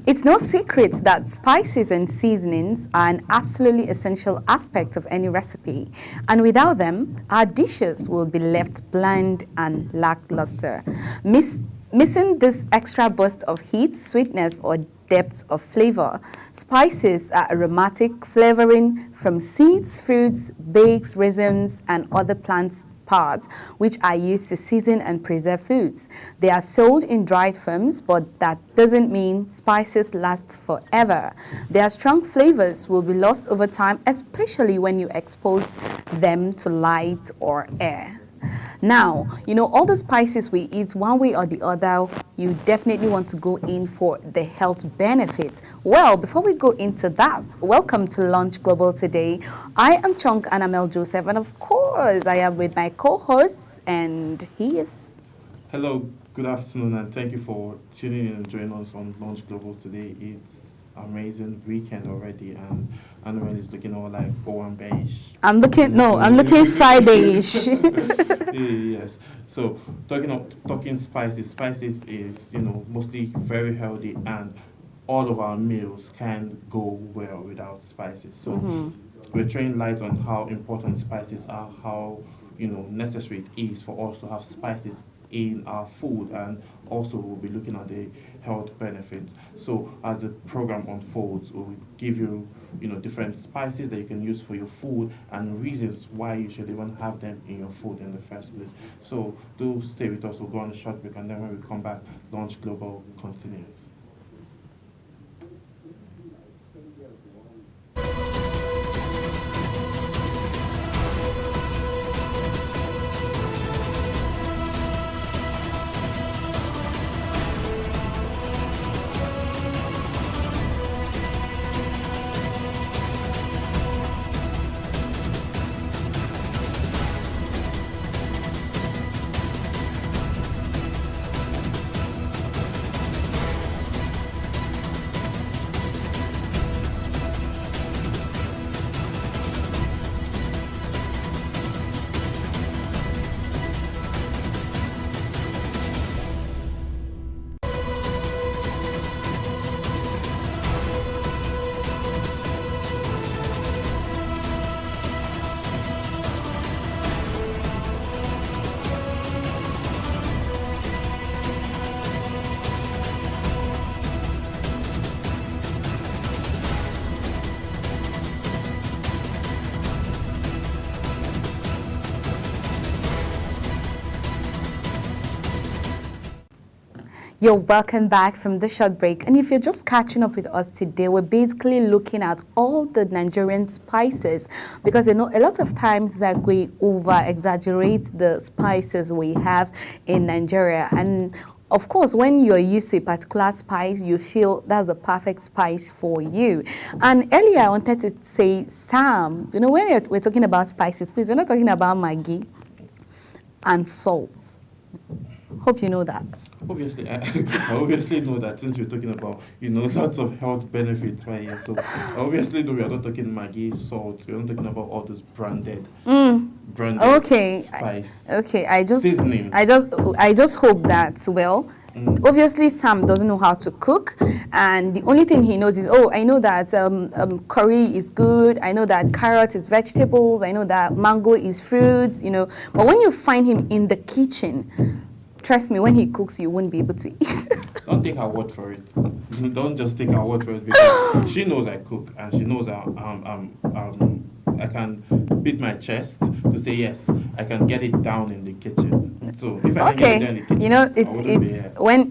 It's no secret that spices and seasonings are an absolutely essential aspect of any recipe, and without them, our dishes will be left bland and lackluster. Missing this extra burst of heat, sweetness, or depth of flavor. Spices are aromatic flavoring from seeds, fruits, bakes, raisins, and other plants parts which are used to season and preserve foods. They are sold in dried forms, but that doesn't mean spices last forever. Their strong flavors will be lost over time, especially when you expose them to light or air. Now, all the spices we eat, one way or the other, you definitely want to go in for the health benefits. Well, before we go into that, welcome to Lunch Global today. I am Chunk Anamel Joseph, and of course, I am with my co-hosts, and he is... Hello, good afternoon, and thank you for tuning in and joining us on Lunch Global today. It's amazing weekend already, and Anamel is looking all like Bowen beige. I'm looking Friday-ish. Yes. So talking spices. Spices is mostly very healthy, and all of our meals can go well without spices. So we're throwing light on how important spices are, how necessary it is for us to have spices in our food, and also we'll be looking at the health benefits. So as the program unfolds, we'll give you different spices that you can use for your food and reasons why you should even have them in your food in the first place. So do stay with us. We'll go on a short break, and then when we come back, Lunch Global continues. You're welcome back from the short break. And if you're just catching up with us today, we're basically looking at all the Nigerian spices, because a lot of times that we over-exaggerate the spices we have in Nigeria. And of course, when you're used to a particular spice, you feel that's the perfect spice for you. And earlier, I wanted to say, Sam, when we're talking about spices, please, we're not talking about Maggi and salt. Hope you know that. Obviously, I obviously know that, since we're talking about, lots of health benefits right here. So I obviously know we are not talking Maggi, salt. We're not talking about all this branded spice. Seasonings. I just hope that, obviously Sam doesn't know how to cook, and the only thing he knows is, I know that curry is good, I know that carrot is vegetables, I know that mango is fruits, But when you find him in the kitchen, trust me, when he cooks, you won't be able to eat. Don't take our word for it. Don't just take our word for it, because she knows I cook, and she knows I can beat my chest to say yes, I can get it down in the kitchen. So if I can get it down in the kitchen,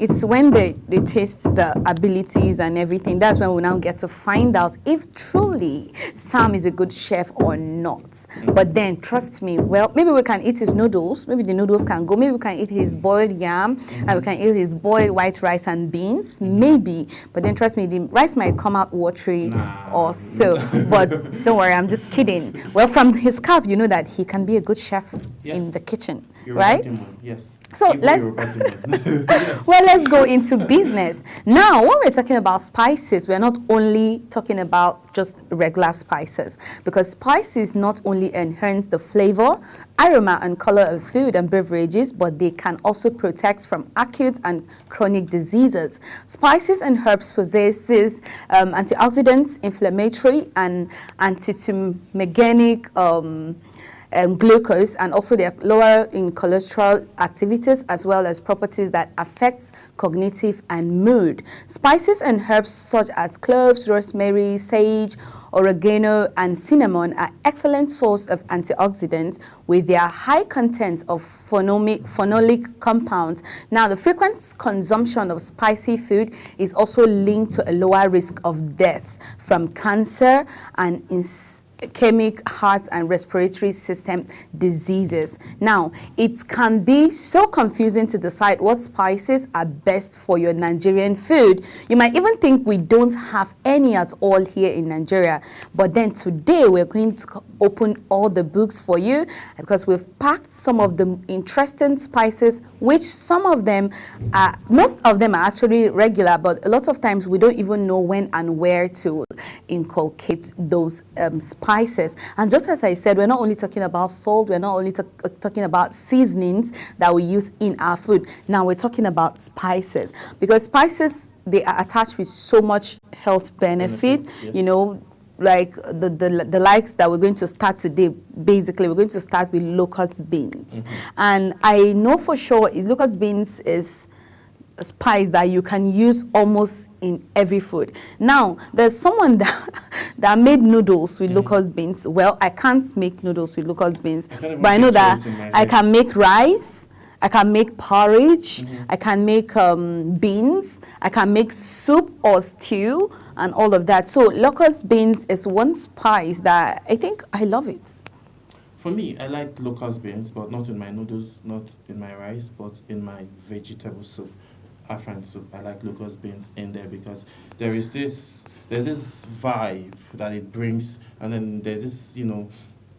it's when they taste the abilities and everything, that's when we now get to find out if truly Sam is a good chef or not. But then trust me, maybe we can eat his noodles, maybe the noodles can go, maybe we can eat his boiled yam, and we can eat his boiled white rice and beans, maybe. But then trust me, the rice might come out watery or so. But don't worry, I'm just kidding. Well, from his cup, you know that he can be a good chef in the kitchen, You're right? right, yes. So Igbo let's Yoruba people. Yes. well, let's go into business. Now, when we're talking about spices, we're not only talking about just regular spices, because spices not only enhance the flavor, aroma, and color of food and beverages, but they can also protect from acute and chronic diseases. Spices and herbs possesses antioxidants, inflammatory, and antitumogenic glucose, and also they are lower in cholesterol activities, as well as properties that affect cognitive and mood. Spices and herbs such as cloves, rosemary, sage, oregano, and cinnamon are excellent source of antioxidants with their high content of phenolic compounds. Now, the frequent consumption of spicy food is also linked to a lower risk of death from cancer and ischemic heart and respiratory system diseases. Now, it can be so confusing to decide what spices are best for your Nigerian food. You might even think we don't have any at all here in Nigeria, but then today we're going to open all the books for you, because we've packed some of the interesting spices, which some of them are, most of them are actually regular, but a lot of times we don't even know when and where to inculcate those spices. And just as I said, we're not only talking about salt, we're not only talking about seasonings that we use in our food. Now we're talking about spices, because spices, they are attached with so much health benefit, Yes. you know, like the likes that we're going to start today. Basically, we're going to start with locust beans. And I know for sure is locust beans is a spice that you can use almost in every food. Now, there's someone that made noodles with locust beans. Well, I can't make noodles with locust beans, but I know that I can make rice, I can make porridge, I can make beans, I can make soup or stew and all of that. So locust beans is one spice that I think I love it. For me, I like locust beans, but not in my noodles, not in my rice, but in my vegetable soup, Afran soup. I like locust beans in there because there's this vibe that it brings, and then there's this,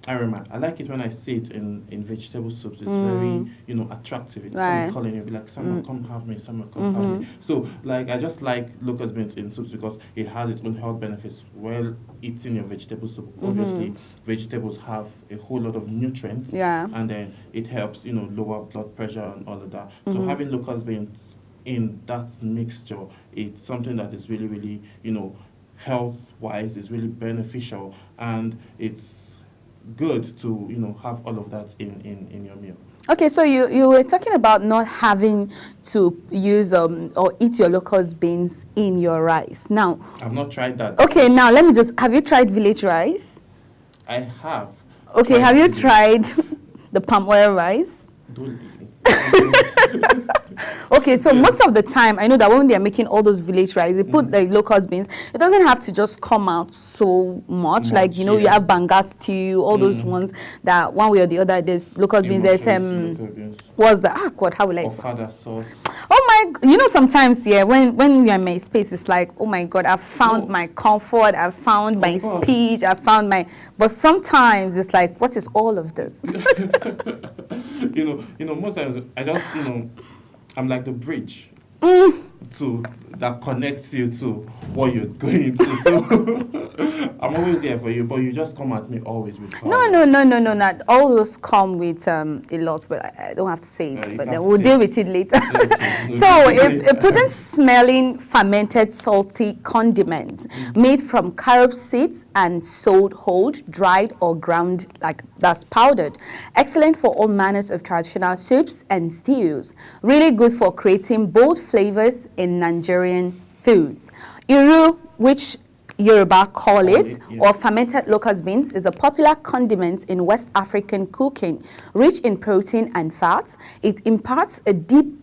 aroma. I like it when I see it in vegetable soups. It's very, attractive. It's Right. calling you, like, someone come have me, someone come have me. So, like, I just like locust beans in soups because it has its own health benefits. While eating your vegetable soup, obviously, vegetables have a whole lot of nutrients. Yeah. And then it helps, lower blood pressure and all of that. So having locust beans in that mixture, it's something that is really, really, health-wise, is really beneficial, and it's good to have all of that in your meal. Okay, so you were talking about not having to use or eat your locust beans in your rice. Now, I've not tried that. okay, now let me just, have you tried village rice? I have. Okay, have you it. tried the palm oil rice? Don't leave me. Okay, so most of the time, I know that when they're making all those village rice, they put the locust beans. It doesn't have to just come out so much. Like, you yeah. have banga stew, all those ones that one way or the other, there's locust beans. There's, Locust beans. what's the, God, how will I? Ofada sauce. Oh my, sometimes, yeah, when you're in my space, it's like, oh my God, I've found my comfort, I've found my course. speech, I've found my, but sometimes it's like, what is all of this? Most times I just, I'm like the bridge to that connects you to what you're going to. So I'm always there for you, but you just come at me always with power. No, not all those come with a lot, but I don't have to say it, You but can't then we'll say deal it. with it later. Okay. So a potent smelling fermented salty condiment made from carob seeds and sold whole, dried or ground, like that's powdered. Excellent for all manners of traditional soups and stews. Really good for creating bold flavors in Nigerian foods. Iru, which Yoruba call it, yeah. or fermented locust beans, is a popular condiment in West African cooking. Rich in protein and fats, it imparts a deep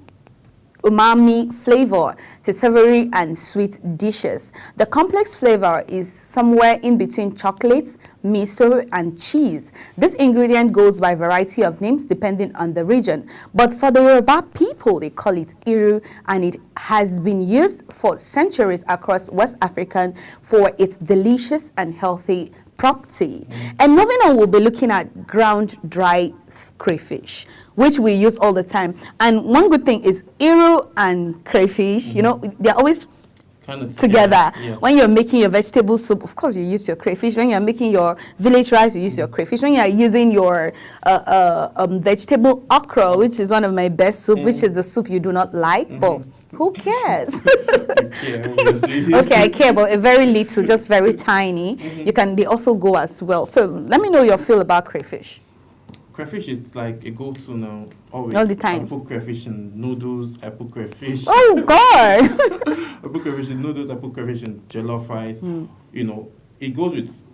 umami flavor to savory and sweet dishes. The complex flavor is somewhere in between chocolates, miso, and cheese. This ingredient goes by a variety of names depending on the region, but for the Yoruba people, they call it iru, and it has been used for centuries across West Africa for its delicious and healthy property. And moving on, we'll be looking at ground dry crayfish, which we use all the time. And one good thing is ero and crayfish, you know, they're always Kind of together. Yeah. When you're making your vegetable soup, of course you use your crayfish. When you're making your village rice, you use your crayfish. When you're using your vegetable okra, which is one of my best soup, which is the soup you do not like, but who cares? Yeah, obviously. Okay, I care, but a very little, just very tiny. They also go as well. So let me know your feel about crayfish. Crayfish is like a go-to now. Always. All the time. I put crayfish in noodles. I put crayfish. Oh God! I put crayfish in noodles. I put crayfish in jollof rice. You know, it goes with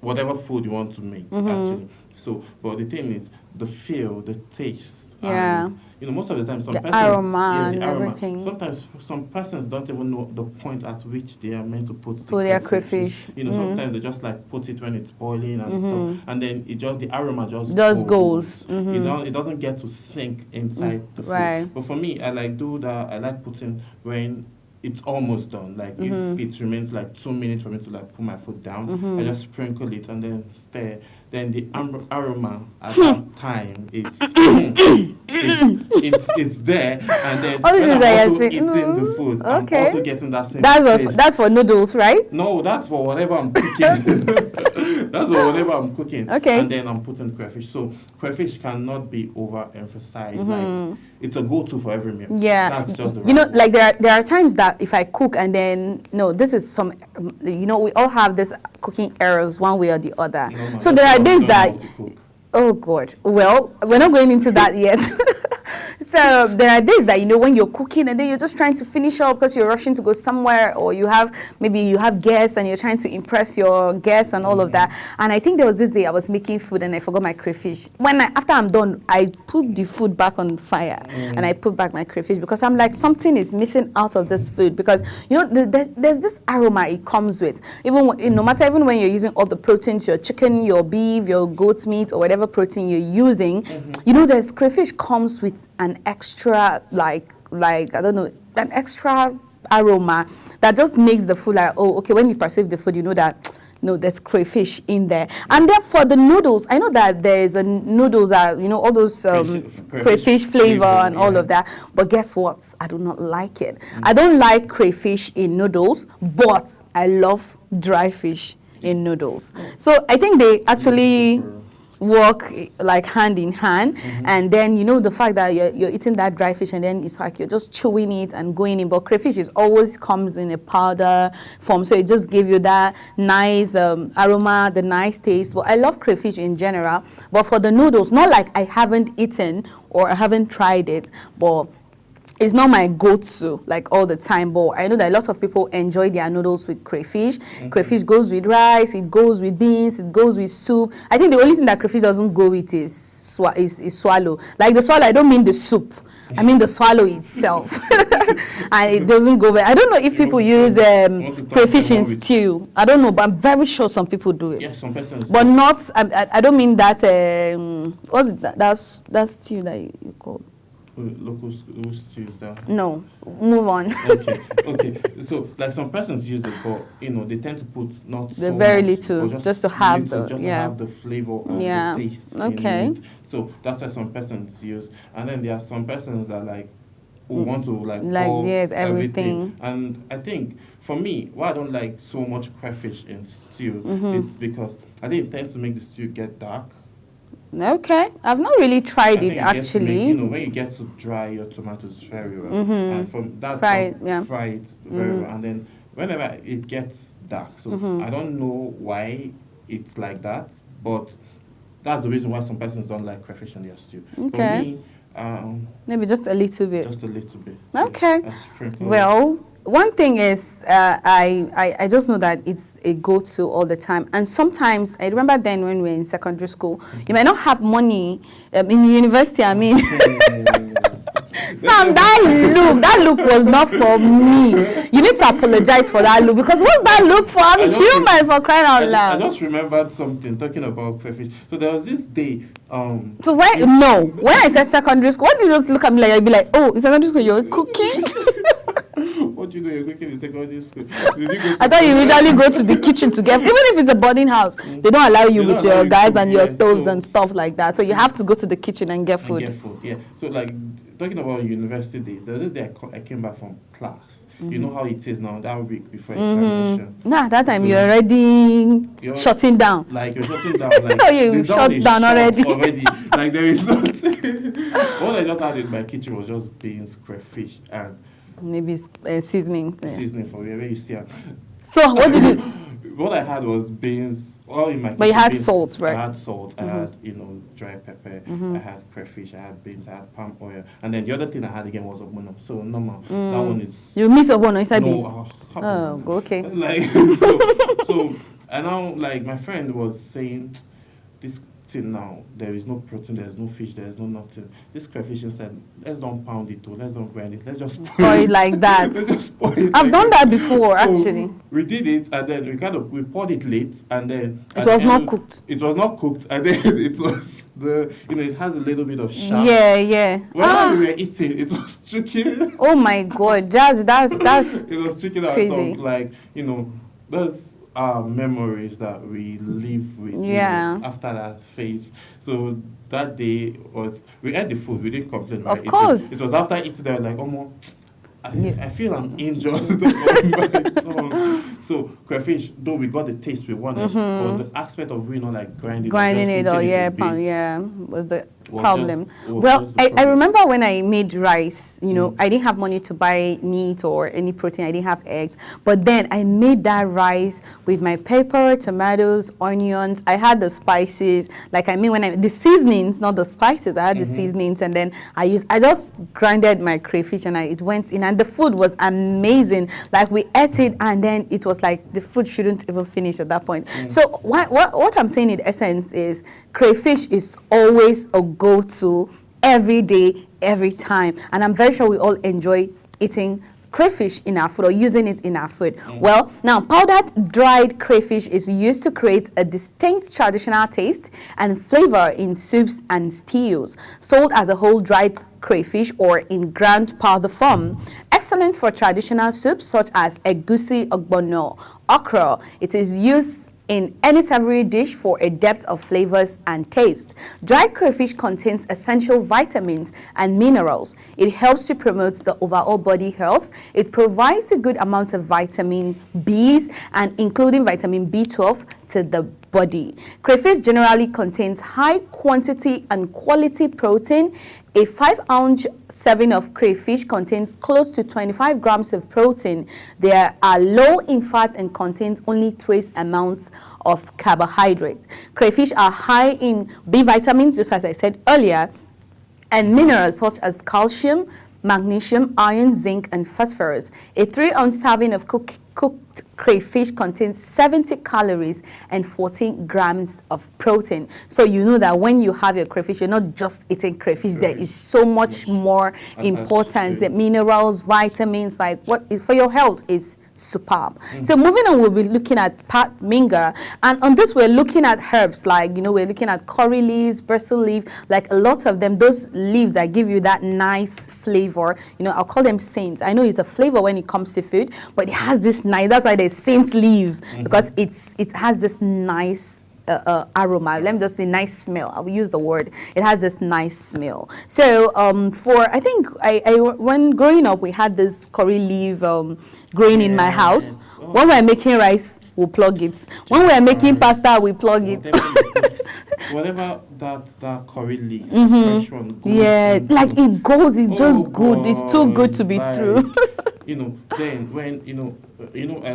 whatever food you want to make. Actually. So, but the thing is, the feel, the taste. Yeah. And, you know, most of the time, The aroma and everything. Sometimes some persons don't even know the point at which they are meant to put their crayfish. You know, sometimes they just like put it when it's boiling and stuff, and then the aroma just goes. You know, it doesn't get to sink inside the food. Right. But for me, I like do that. I like putting when it's almost done. Like if it remains like 2 minutes for me to like put my foot down, I just sprinkle it and then stir. Then the aroma at that time, it's there, and then All when this I'm is also like eating the food, okay. I'm also getting that same taste. That's for noodles, right? No, that's for whatever I'm cooking. That's for whatever I'm cooking. Okay. And then I'm putting crayfish. So crayfish cannot be overemphasized. Like it's a go-to for every meal. Yeah. That's just the You know, right like there are times that if I cook and then this is some, you know, we all have this cooking errors one way or the other. No, So there are days that, how to cook. oh God, well, we're not going into that yet. So there are days that, you know, when you're cooking and then you're just trying to finish up because you're rushing to go somewhere, or maybe you have guests and you're trying to impress your guests and all of that. And I think there was this day I was making food and I forgot my crayfish. After I'm done, I put the food back on fire and I put back my crayfish because I'm like, something is missing out of this food, because, you know, there's this aroma it comes with. Even when you're using all the proteins, your chicken, your beef, your goat meat, or whatever protein you're using, you know, there's crayfish comes with an extra, like I don't know, an extra aroma that just makes the food like, oh, okay, when you perceive the food, you know that, no, there's crayfish in there. And therefore, the noodles, I know that there's a noodles that, you know, all those crayfish flavor and all of that. But guess what? I do not like it. I don't like crayfish in noodles, but I love dry fish in noodles. So I think they actually work like hand in hand, and then, you know, the fact that you're eating that dry fish and then it's like you're just chewing it and going in, but crayfish always comes in a powder form, so it just gives you that nice aroma, the nice taste. But I love crayfish in general, but for the noodles, not like I haven't eaten or I haven't tried it, but it's not my go-to like all the time. But I know that a lot of people enjoy their noodles with crayfish. Crayfish goes with rice, it goes with beans, it goes with soup. I think the only thing that crayfish doesn't go with is swallow. Like the swallow, I don't mean the soup, I mean the swallow itself. And it doesn't go well. I don't know if people use crayfish in stew. I don't know, but I'm very sure some people do it. Yes, some persons. But not, I don't mean that, what's that? That's stew that you call. Local stews that. No, move on. Okay. So like some persons use it, but you know they tend to put not the so very much, little, but just to have little, the just to have the flavor and the taste. Okay. In it. So that's why some persons use, and then there are some persons that like who want to like pour yes, everything. And I think for me, why I don't like so much crayfish in stew, it's because I think it tends to make the stew get dark. Okay, I've not really tried it actually. You know, when you get to dry your tomatoes very well, and from that fry it very well, and then whenever it gets dark, so I don't know why it's like that, but that's the reason why some persons don't like crayfish in their stew. Okay. For me, maybe just a little bit. just a little bit. Okay. Sprinkle. Well, one thing is, I just know that it's a go-to all the time. And sometimes, I remember then when we were in secondary school, you might not have money in university, I mean. Sam, that look was not for me. You need to apologize for that look, because what's that look for? I'm human, for crying out loud. I just remembered something talking about crayfish. So there was this day. So when I said secondary school, what did you just look at me like? I'd be like, oh, in secondary school you're cooking? What do you know you're cooking in secondary school? Did you go to I thought you usually go to the kitchen to get, even if it's a boarding house, they don't allow you They don't with allow your you guys to, and your yeah, stoves so- and stuff like that. So you have to go to the kitchen and get and food. get food? Yeah. So like talking about university days, there was this day I came back from class. You know how it is now that week before examination. Nah, that time So- you're already You're- shutting down. Like you're shutting down. Like Oh, you the door shut is down shut already. Like there is nothing. What I just had in my kitchen was just beans, crayfish, and Maybe seasoning. Yeah. seasoning for wherever you see. So what did you? What I had was beans. All in my kitchen. But you had beans. salt, right? I had salt. I had dry pepper. I had crayfish. I had beans. I had palm oil. And then the other thing I had again was ogbono. So normal. That one is. You miss a one inside beans. no. Oh, go, okay. Like so and now like my friend was saying this thing now, there is no protein, there's no fish, there's no nothing. This crayfish said, let's don't pound it too, let's don't grind it, let's just Or it like that. let's just pour it. I've like done that before, So, actually. we did it and then we poured it late and then It at the was not end- cooked. It was not cooked and then it was it has a little bit of sharp. Yeah, yeah. When we were eating, it was chicken. Oh my God, that's It was chicken our crazy. tongue. Like, those are memories that we live with Yeah. after that phase. So that day we ate the food, we didn't complain. Of right? course. It was after eating that like, Yeah. I feel I'm injured on my tongue. So crayfish, though we got the taste we wanted, but the aspect of like grinding Grinding or it just or eating yeah, it a bit, yeah, was the was problem. just- was Well, just the I problem. remember when I made rice, I didn't have money to buy meat or any protein. I didn't have eggs. But then I made that rice with my pepper, tomatoes, onions. I had the spices. Like the seasonings, not the spices. I had the seasonings, and then I just grinded my crayfish and it went in, and the food was amazing. Like we ate it, and then it was like the food shouldn't even finish at that point. So what I'm saying in essence is crayfish is always a go-to every day, every time. And I'm very sure we all enjoy eating crayfish in our food or using it in our food. Well, now powdered dried crayfish is used to create a distinct traditional taste and flavor in soups and stews. Sold as a whole dried crayfish or in ground powder form. Excellent for traditional soups such as egusi, ogbono, okra. It is used in any savory dish for a depth of flavors and taste. Dried crayfish contains essential vitamins and minerals. It helps to promote the overall body health. It provides a good amount of vitamin Bs and including vitamin B12 to the body. Crayfish generally contains high quantity and quality protein. A 5-ounce serving of crayfish contains close to 25 grams of protein. They are low in fat and contains only trace amounts of carbohydrate. Crayfish are high in B vitamins, just as I said earlier, and minerals such as calcium, magnesium, iron, zinc, and phosphorus. A 3-ounce serving of cooked crayfish contains 70 calories and 14 grams of protein. So you know that when you have your crayfish, you're not just eating crayfish. There is so much more important minerals, vitamins, like what is for your health is superb. So moving on, we'll be looking at pat minga, and on this we're looking at herbs like we're looking at curry leaves, basil leaf, like a lot of them, those leaves that give you that nice flavor. I'll call them saints. I know it's a flavor when it comes to food, but it has this nice, that's why there's saint leaf, because it has this nice aroma. Let me just say nice smell. I will use the word. It has this nice smell. So I think when growing up, we had this curry leaf growing in my house. When we're making rice, we'll plug it. When we're making pasta, we plug it. Whatever that curry leaf, fresh one goes Yeah, into. like it goes. It's just good. It's too God, good to be like, true. Then when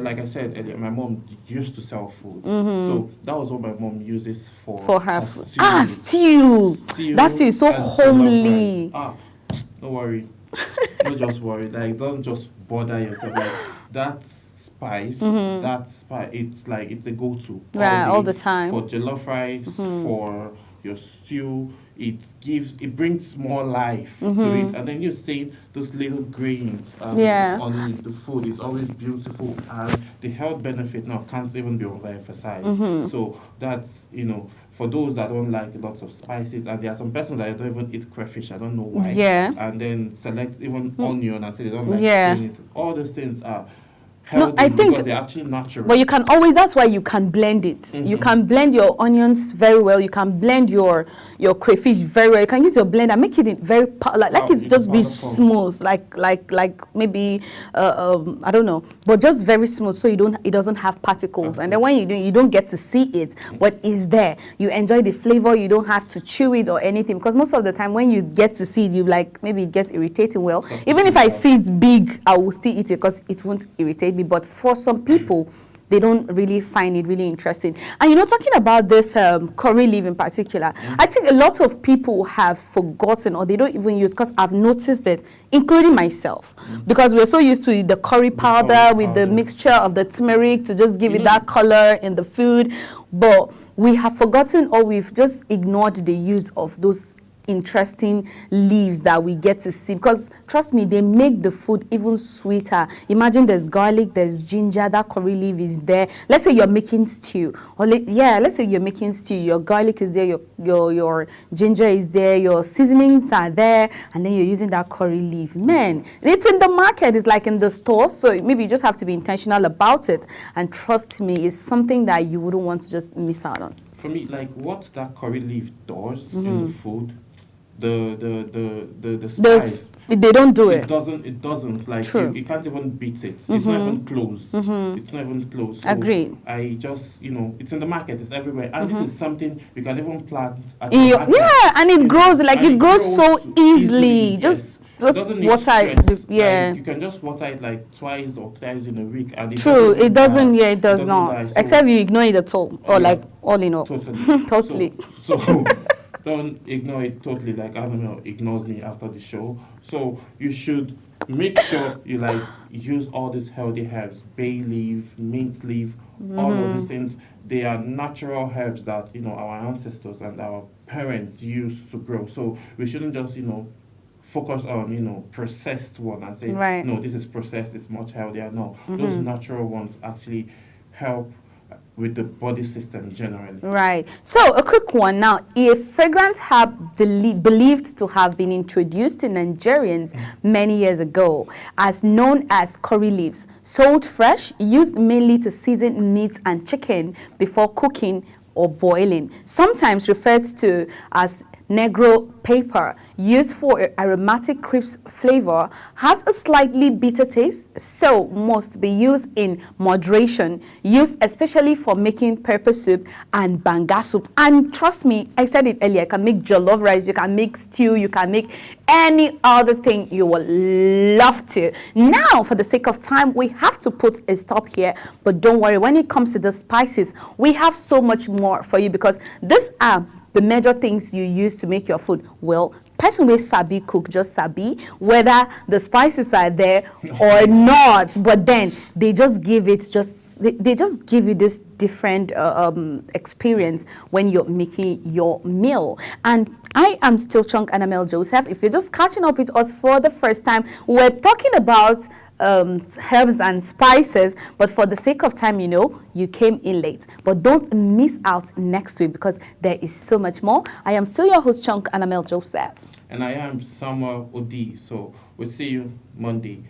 like I said earlier, my mom used to sell food, so that was what my mom uses for For her her food. stew. Stew. That stew is so and jollof homely. rice. Don't worry. Don't just worry. Like, don't just bother yourself. Like that spice, it's like it's a go-to. Right, all the time. For jollof rice, for your stew. It brings more life to it, and then you're saying those little grains on the food is always beautiful, and the health benefit now can't even be overemphasized. So that's, for those that don't like lots of spices, and there are some persons that don't even eat crayfish, I don't know why. Yeah. And then select even onion and say they don't like it. All those things are No, I think because they're actually natural. But you can always, that's why you can blend it. You can blend your onions very well. You can blend your crayfish very well. You can use your blender, make it very, like it's just be smooth, like maybe, I don't know, but just very smooth so it doesn't have particles. And then when you do, you don't get to see it, but it's there. You enjoy the flavor, you don't have to chew it or anything, because most of the time when you get to see it, you maybe it gets irritating. Well, even if I see it's big, I will still eat it because it won't irritate me. But for some people, they don't really find it really interesting. And talking about this curry leaf in particular, I think a lot of people have forgotten, or they don't even use, because I've noticed that, including myself, because we're so used to the curry powder with the mixture of the turmeric to just give it that color in the food. But we have forgotten, or we've just ignored the use of those interesting leaves that we get to see, because trust me, they make the food even sweeter. Imagine there's garlic, there's ginger, that curry leaf is there. Let's say you're making stew, or let's say you're making stew, your garlic is there, your ginger is there, your seasonings are there, and then you're using that curry leaf. Man, it's in the market, it's like in the stores, so maybe you just have to be intentional about it, and trust me, it's something that you wouldn't want to just miss out on. For me, like what that curry leaf does in the food, the spice, they don't do it. It doesn't like you can't even beat it. It's not even close. It's not even close. So agreed. I just it's in the market, it's everywhere, and this is something you can even plant at and it grows it grows so easily. Just water it. Like, you can just water it like twice or thrice in a week, and it doesn't. It does not. So, except you ignore it at all, or like all in all. Totally. So don't ignore it totally, like Animal ignores me after the show. So you should make sure you use all these healthy herbs, bay leaf, mint leaf, all of these things. They are natural herbs that our ancestors and our parents used to grow. So we shouldn't just focus on processed one and say no, this is processed, it's much healthier. No, those natural ones actually help with the body system generally. Right. So a quick one now. A fragrant herb believed to have been introduced to Nigerians many years ago, as known as curry leaves, sold fresh, used mainly to season meat and chicken before cooking or boiling, sometimes referred to as Negro pepper, used for aromatic crisp flavor, has a slightly bitter taste, so must be used in moderation, used especially for making pepper soup and banga soup. And trust me, I said it earlier, you can make jollof rice, you can make stew, you can make any other thing you will love to. Now, for the sake of time, we have to put a stop here, but don't worry, when it comes to the spices, we have so much more for you, because these are the major things you use to make your food. Well, person will sabi cook, just sabi whether the spices are there or not, but then they just give it they just give you this different experience when you're making your meal. And I am still Chunk Annamel Joseph. If you're just catching up with us for the first time, we're talking about herbs and spices, but for the sake of time, you came in late. But don't miss out next week, because there is so much more. I am still your host, Chunk Annamel Joseph. And I am Samuel Odi. So we'll see you Monday.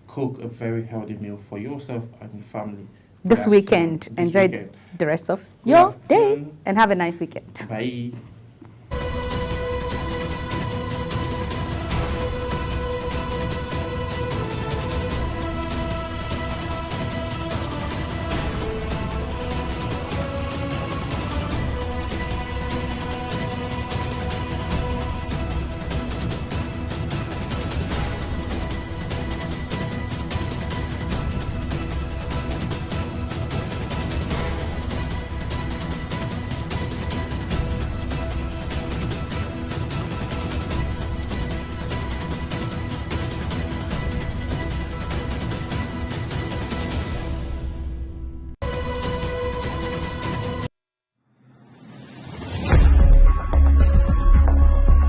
Cook a very healthy meal for yourself and your family. This weekend. Enjoy the rest of your day, and have a nice weekend. Bye.